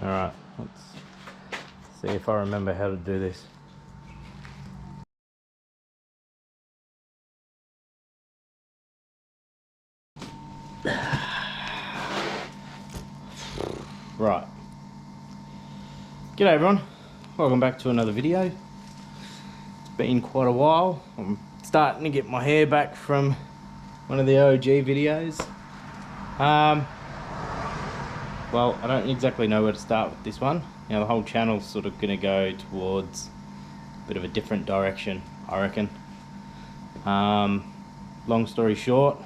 Alright, let's see if I remember how to do this. Right. G'day everyone, welcome back to another video. It's been quite a while. I'm starting to get my hair back from one of the OG videos. Well, I don't exactly know where to start with this one. You know, the whole channel's sort of gonna go towards a bit of a different direction, I reckon. Long story short,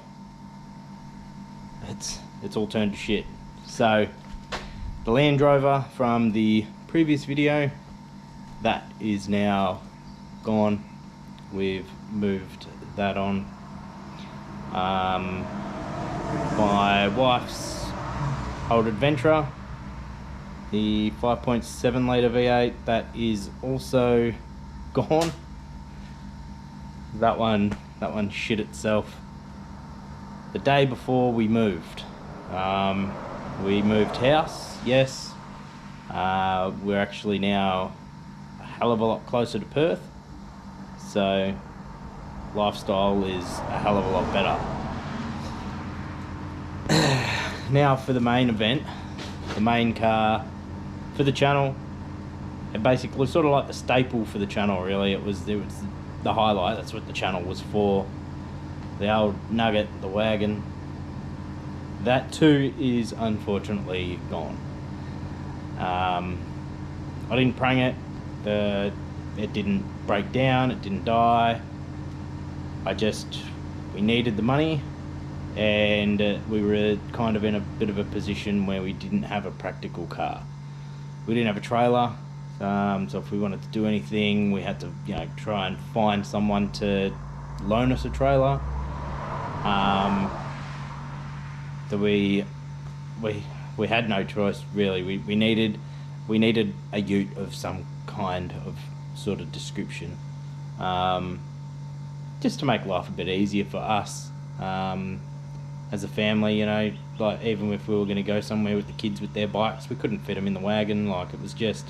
it's all turned to shit. So the Land Rover from the previous video, that is now gone. We've moved that on. My wife's old Adventurer, the 5.7 litre V8, that is also gone. That one shit itself the day before we moved. We moved house, yes. We're actually now a hell of a lot closer to Perth, so lifestyle is a hell of a lot better. Now for the main event, the main car for the channel, and basically sort of like the staple for the channel really. It was the highlight, that's what the channel was for. The old Nugget, the wagon. That too is unfortunately gone. I didn't prang it, it didn't break down, it didn't die. We needed the money, and we were kind of in a bit of a position where we didn't have a practical car. We didn't have a trailer, so if we wanted to do anything, we had to, you know, try and find someone to loan us a trailer. So we had no choice really. We needed a ute of some kind of sort of description, just to make life a bit easier for us. As a family, you know, like even if we were going to go somewhere with the kids with their bikes, we couldn't fit them in the wagon. Like, it was just,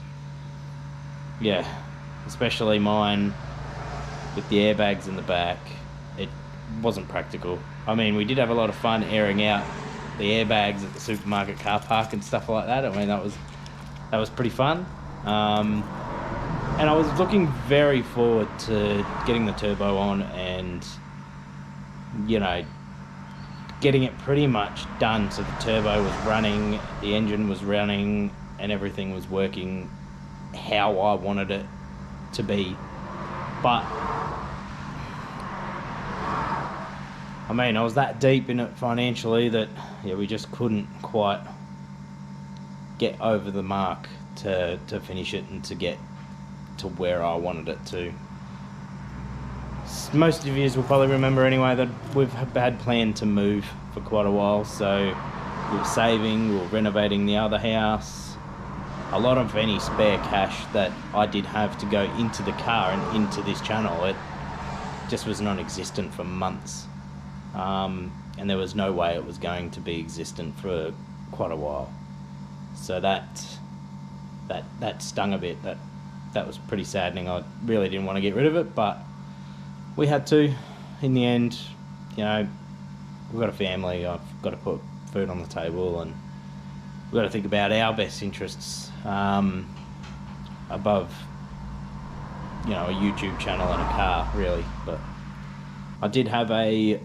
yeah, especially mine with the airbags in the back, it wasn't practical. I mean, we did have a lot of fun airing out the airbags at the supermarket car park and stuff like that. I mean, that was pretty fun. And I was looking very forward to getting the turbo on and, you know, getting it pretty much done so the turbo was running, the engine was running, and everything was working how I wanted it to be. But I mean, I was that deep in it financially that, yeah, we just couldn't quite get over the mark to finish it and to get to where I wanted it to. Most of you will probably remember anyway that we've had planned to move for quite a while, so we were saving, we were renovating the other house. A lot of any spare cash that I did have to go into the car and into this channel, it just was non-existent for months. And there was no way it was going to be existent for quite a while. So that stung a bit. That was pretty saddening. I really didn't want to get rid of it, but we had to. In the end, you know, we've got a family, I've got to put food on the table, and we've got to think about our best interests above, you know, a YouTube channel and a car, really. But I did have a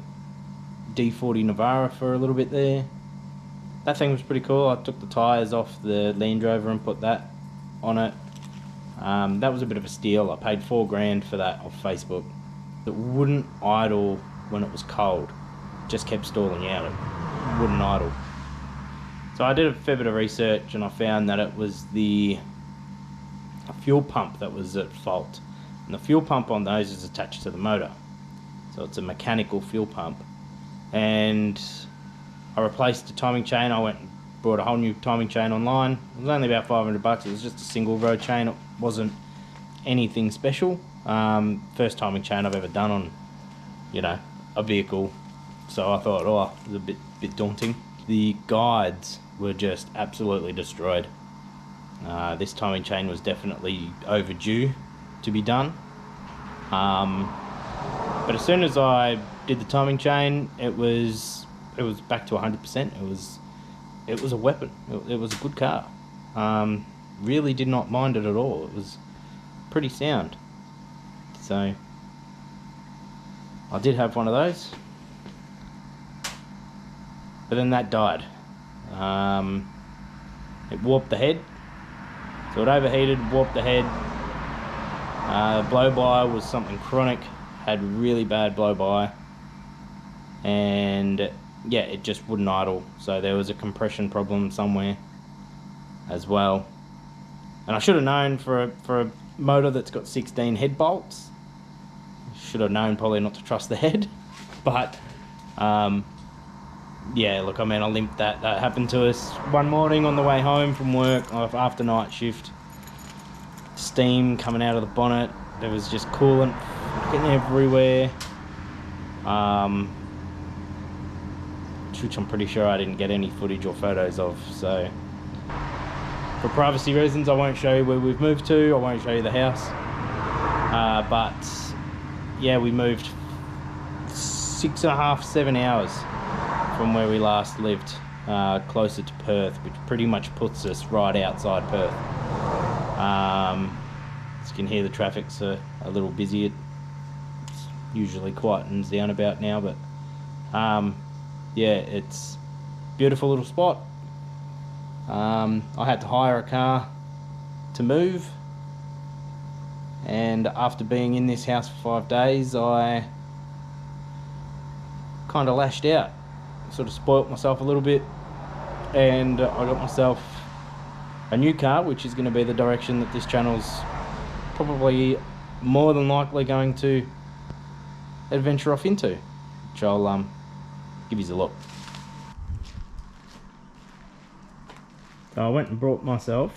D40 Navara for a little bit there. That thing was pretty cool. I took the tyres off the Land Rover and put that on it. That was a bit of a steal. I paid $4,000 for that off Facebook. It wouldn't idle when it was cold. It just kept stalling out. It wouldn't idle. So I did a fair bit of research and I found that it was a fuel pump that was at fault. And the fuel pump on those is attached to the motor. So it's a mechanical fuel pump. And I replaced the timing chain. I went and bought a whole new timing chain online. It was only about $500. It was just a single row chain. It wasn't anything special. First timing chain I've ever done on, you know, a vehicle. So I thought, oh, it was a bit daunting. The guides were just absolutely destroyed. This timing chain was definitely overdue to be done. But as soon as I did the timing chain, it was back to 100%. It was a weapon. It was a good car. Really did not mind it at all. It was pretty sound. So I did have one of those, but then that died. It warped the head, so it overheated, warped the head. Blow-by was something chronic, had really bad blow-by, and yeah, it just wouldn't idle. So there was a compression problem somewhere as well. And I should have known for a motor that's got 16 head bolts, should have known probably not to trust the head. But yeah, look, I mean, I limped that. That happened to us one morning on the way home from work after night shift. Steam coming out of the bonnet. There was just coolant getting everywhere. Which I'm pretty sure I didn't get any footage or photos of. So for privacy reasons, I won't show you where we've moved to. I won't show you the house. But yeah, we moved 6.5, 7 hours from where we last lived, closer to Perth, which pretty much puts us right outside Perth. As you can hear, the traffic's a little busy. It's usually quietens down about now, but yeah, it's a beautiful little spot. I had to hire a car to move, and after being in this house for 5 days, I kind of lashed out, sort of spoilt myself a little bit, and I got myself a new car, which is going to be the direction that this channel's probably more than likely going to adventure off into, which I'll give you a look. So I went and brought myself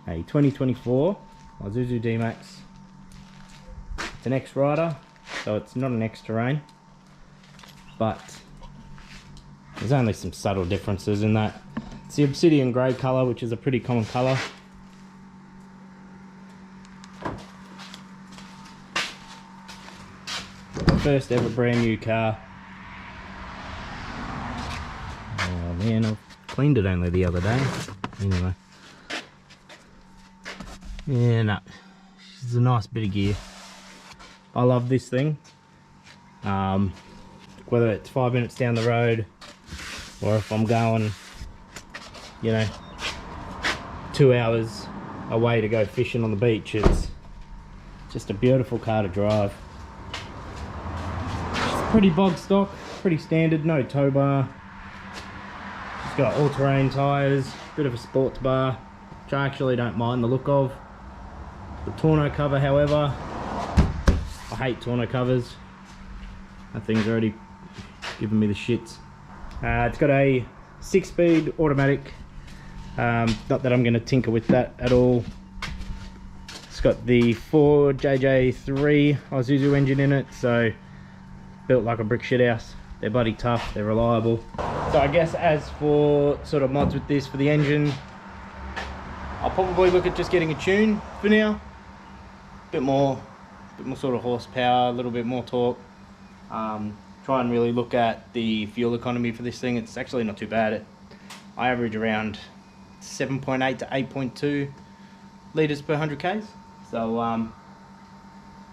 a 2024 Isuzu D-Max. It's an X-Rider, so it's not an X-Terrain, but there's only some subtle differences in that. It's the obsidian grey colour, which is a pretty common colour. First ever brand new car. Oh man, I've cleaned it only the other day. Anyway. Yeah, no. It's a nice bit of gear. I love this thing. Whether it's 5 minutes down the road, or if I'm going, you know, 2 hours away to go fishing on the beach, it's just a beautiful car to drive. Pretty bog stock, pretty standard, no tow bar. It's got all-terrain tyres, bit of a sports bar, which I actually don't mind the look of. The tonneau cover, however, I hate tonneau covers. That thing's already giving me the shits. It's got a 6-speed automatic. Not that I'm going to tinker with that at all. It's got the Ford JJ3 Isuzu engine in it, so built like a brick shit house. They're bloody tough, they're reliable. So I guess as for sort of mods with this for the engine, I'll probably look at just getting a tune for now. Bit more sort of horsepower, a little bit more torque. Try and really look at the fuel economy for this thing. It's actually not too bad. I average around 7.8 to 8.2 litres per 100 k's. So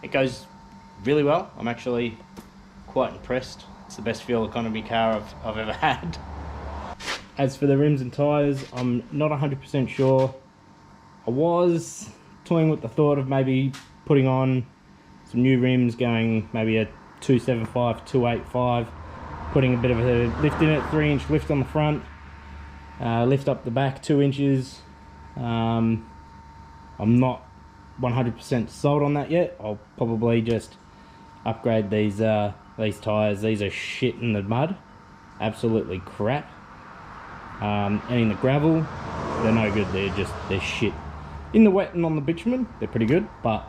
it goes really well. I'm actually quite impressed. It's the best fuel economy car I've ever had. As for the rims and tyres, I'm not 100% sure. I was toying with the thought of maybe putting on some new rims, going maybe a 275, 285, putting a bit of a lift in it, 3-inch lift on the front, lift up the back 2 inches. I'm not 100% sold on that yet. I'll probably just upgrade these tyres. These are shit in the mud, absolutely crap. And in the gravel, they're no good. They're shit. In the wet and on the bitumen, they're pretty good, but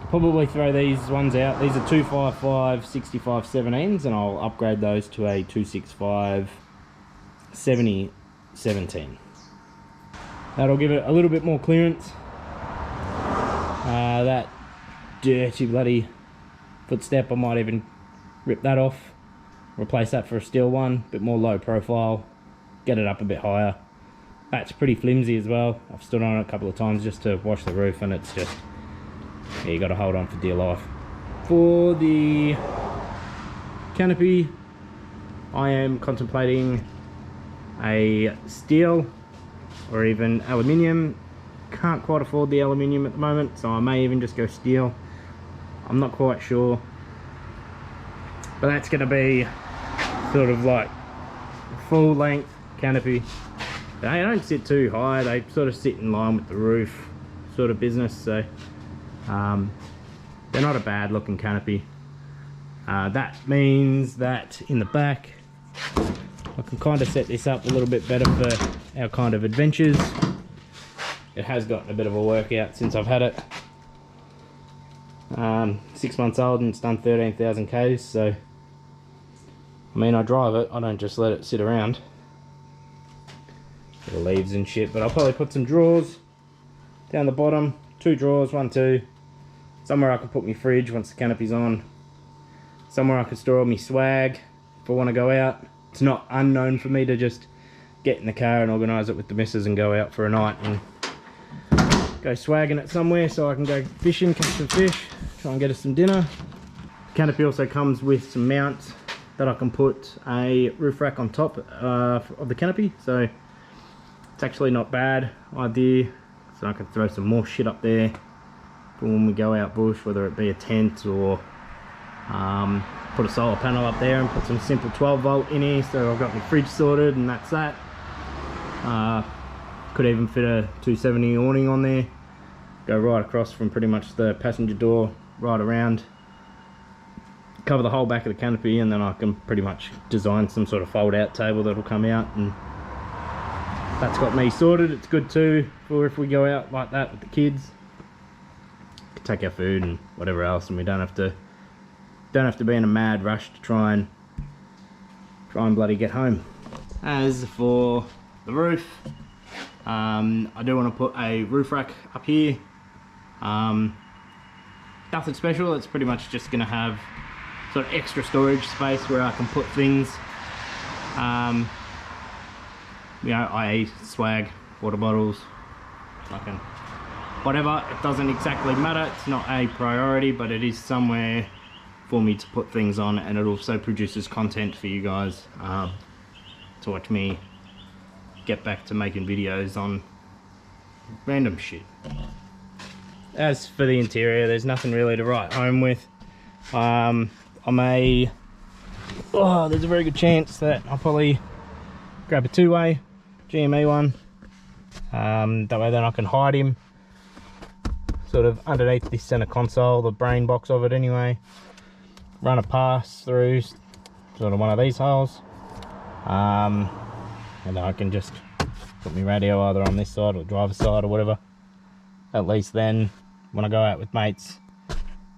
I'll probably throw these ones out. These are 255 65 17s, and I'll upgrade those to a 265 70 17. That'll give it a little bit more clearance. That dirty bloody footstep, I might even rip that off, replace that for a steel one, a bit more low profile, get it up a bit higher. That's pretty flimsy as well. I've stood on it a couple of times just to wash the roof, and it's just, yeah, you got to hold on for dear life. For the canopy, I am contemplating a steel or even aluminium. Can't quite afford the aluminium at the moment, so I may even just go steel. I'm not quite sure, but that's going to be sort of like full length canopy. They don't sit too high, they sort of sit in line with the roof sort of business, so they're not a bad looking canopy. That means that in the back I can kind of set this up a little bit better for our kind of adventures. It has gotten a bit of a workout since I've had it. 6 months old and it's done 13,000 Ks, so I mean, I drive it, I don't just let it sit around. The leaves and shit, but I'll probably put some drawers down the bottom, 2 drawers, 1, 2, somewhere I can put my fridge once the canopy's on, somewhere I can store all my swag if I want to go out. It's not unknown for me to just get in the car and organise it with the missus and go out for a night and go swagging it somewhere, so I can go fishing, catch some fish, try and get us some dinner. The canopy also comes with some mounts that I can put a roof rack on top of the canopy, so it's actually not bad idea. So I can throw some more shit up there for when we go out bush, whether it be a tent or put a solar panel up there and put some simple 12 volt in here, so I've got my fridge sorted and that's that. Could even fit a 270 awning on there, go right across from pretty much the passenger door right around, cover the whole back of the canopy, and then I can pretty much design some sort of fold out table that'll come out, and that's got me sorted. It's good too for if we go out like that with the kids, we can take our food and whatever else, and we don't have to be in a mad rush to try and bloody get home. As for the roof, I do want to put a roof rack up here. Nothing special, it's pretty much just going to have sort of extra storage space where I can put things, you know, i.e. swag, water bottles, fucking whatever. It doesn't exactly matter, it's not a priority, but it is somewhere for me to put things on, and it also produces content for you guys to watch me get back to making videos on random shit. As for the interior, there's nothing really to write home with. I may, there's a very good chance that I'll probably grab a 2-way GME one, that way then I can hide him sort of underneath this center console, the brain box of it anyway, run a pass through sort of one of these holes, and then I can just put my radio either on this side or driver's side or whatever. At least then when I go out with mates,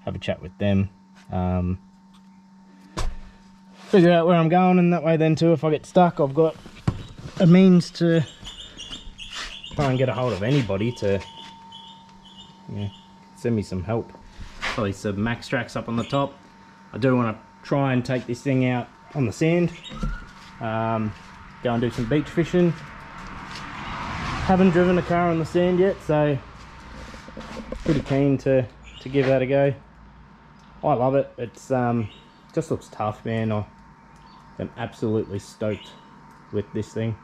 have a chat with them, figure out where I'm going, and that way then too, if I get stuck, I've got a means to try and get a hold of anybody to, yeah, send me some help. Probably some max tracks up on the top. I do want to try and take this thing out on the sand, go and do some beach fishing. Haven't driven a car on the sand yet, so pretty keen to give that a go. I love it. It's just looks tough, man. I'm absolutely stoked with this thing.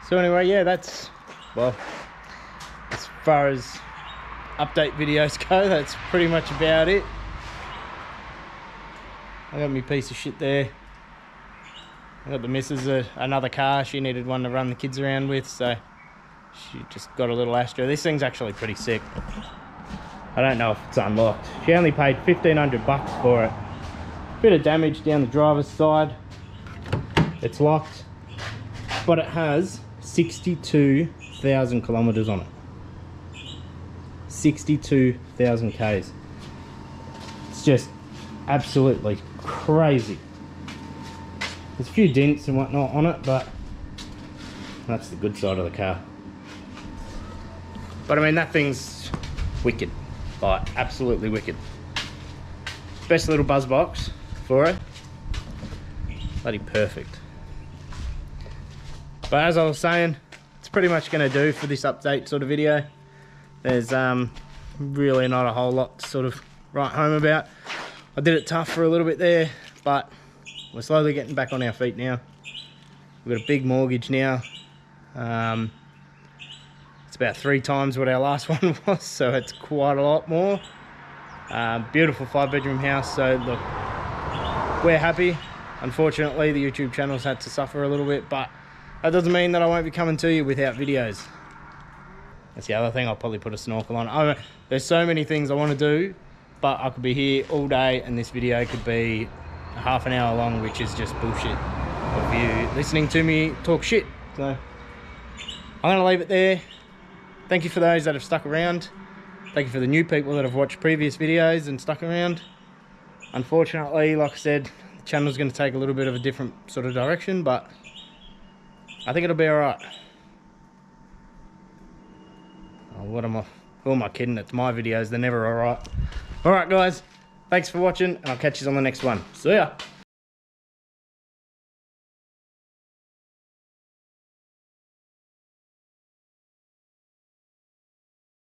So anyway, yeah, that's, well, as far as update videos go, that's pretty much about it. I got my piece of shit there. I got the missus another car. She needed one to run the kids around with, so she just got a little Astra. This thing's actually pretty sick. I don't know if it's unlocked. She only paid 1,500 bucks for it. Bit of damage down the driver's side. It's locked, but it has 62,000 kilometers on it. 62,000 Ks. It's just absolutely crazy. There's a few dents and whatnot on it, but that's the good side of the car. But I mean, that thing's wicked, like absolutely wicked. Best little buzz box for it. Bloody perfect. But as I was saying, it's pretty much going to do for this update sort of video. There's really not a whole lot to sort of write home about. I did it tough for a little bit there, but we're slowly getting back on our feet now. We've got a big mortgage now. It's about 3 times what our last one was, so it's quite a lot more. Beautiful 5-bedroom house, so look, we're happy. Unfortunately, the YouTube channel's had to suffer a little bit, but that doesn't mean that I won't be coming to you without videos. That's the other thing, I'll probably put a snorkel on. There's so many things I want to do, but I could be here all day and this video could be half an hour long, which is just bullshit of you listening to me talk shit. So I'm going to leave it there. Thank you for those that have stuck around. Thank you for the new people that have watched previous videos and stuck around. Unfortunately, like I said, the channel's going to take a little bit of a different sort of direction, but I think it'll be alright. Oh, who am I kidding? It's my videos, they're never alright. Alright guys, thanks for watching and I'll catch you on the next one. See ya!